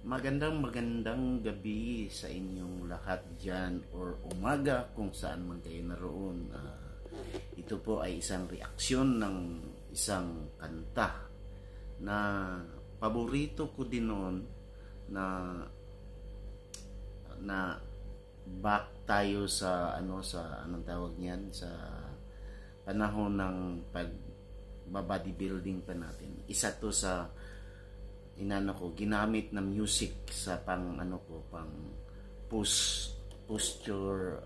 Magandang gabi sa inyong lahat dyan or umaga kung saan man kayo naroon. Ito po ay isang reaksyon ng isang kanta na paborito ko din noon na back tayo sa anong tawag niyan, sa panahon ng pag-bodybuilding pa natin. Isa to sa ginamit na music sa pang posture.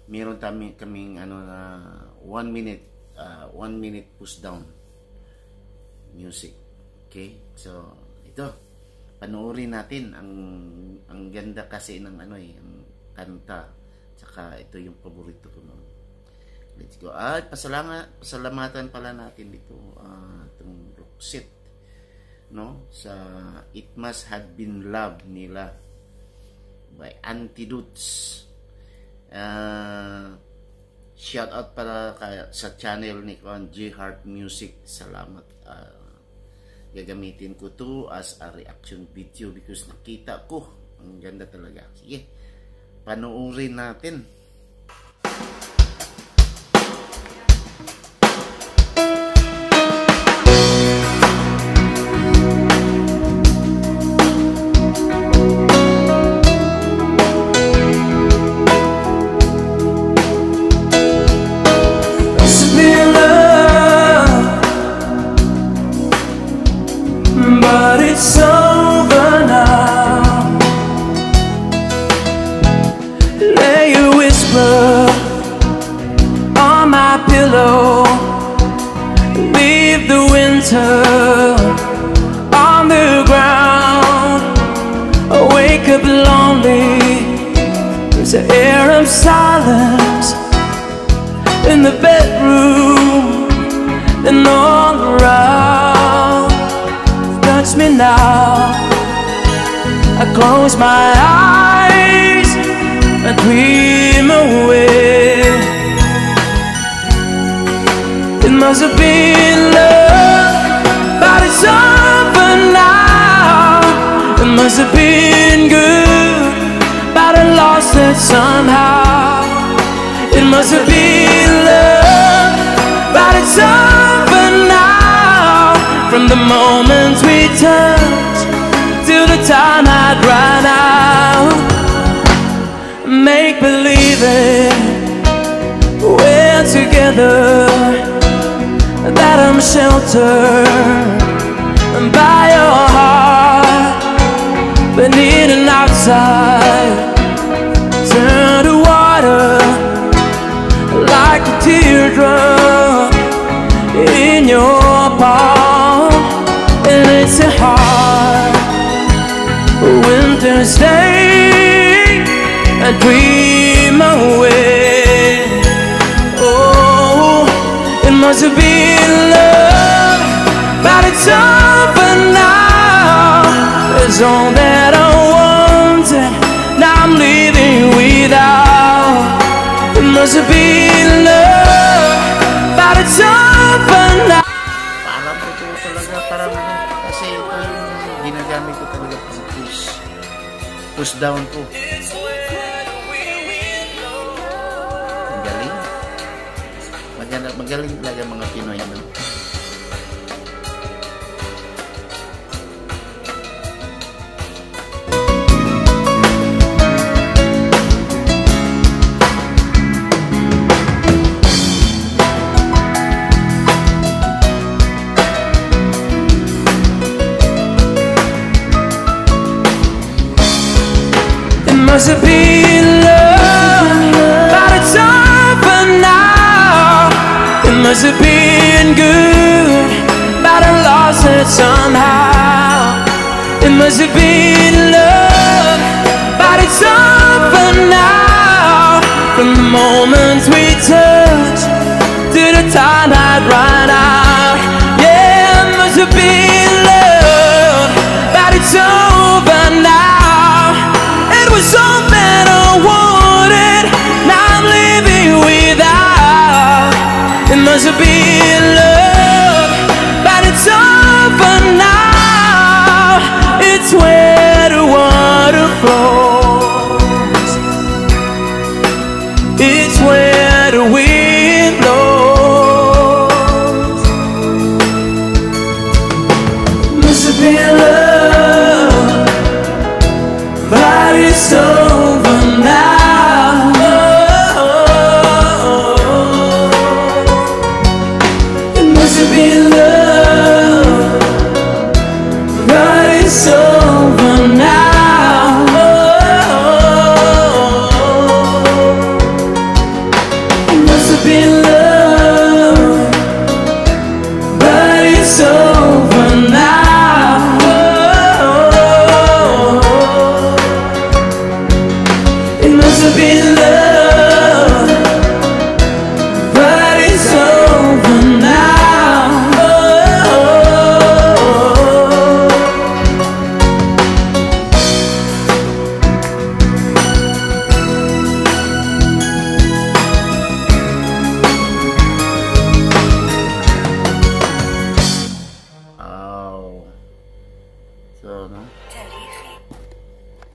Meron kaming 1 minute push down music. Okay, so ito panoorin natin. Ang ganda kasi ng ang kanta, tsaka ito yung paborito ko noon. Let's go. Pasalamatan pala natin dito itong Roxette, sa It Must Have Been Love nila by Antidotes. Shout out pala sa channel ni J Heart Music. Salamat. Gagamitin ko to as a reaction video because nakita ko ang ganda talaga. Sige, panoorin natin. But it's over now. Lay a whisper on my pillow. Leave the winter on the ground. I wake up lonely. There's an air of silence in the bedroom and all around. Touch me now. I close my eyes and dream away. It must have been love, but it's over now. It must have been good, but I lost it somehow. It must have been love, but it's over now. From the moment we touch till the time I'd run out. Make believe it, we're together, that I'm sheltered by your heart. But in and outside, turn to water like a teardrop in your palm. And it's a hard winter's day, I dream away. Oh, it must have been love, but it's over now. It's all that I wanted, now I'm living without. It must have been love, but it's over now. Kasi ito yung ginagamit ko talaga sa push down ko. Magaling talaga mga Pinoy, Must have been love, but it's over now. It must have been good, but I lost it somehow. It must have been love, but it's over now. From the moment we touch to the time I'd run out. Yeah, it must have been love, but it's over now. Was all that I wanted, now I'm living without. It must have been love, but it's over now. It's when have been love, but it's over now. It must have been love, but it's over now. It must have been love, but it's over now. It must have been love, but it's over now. Oh. So, no?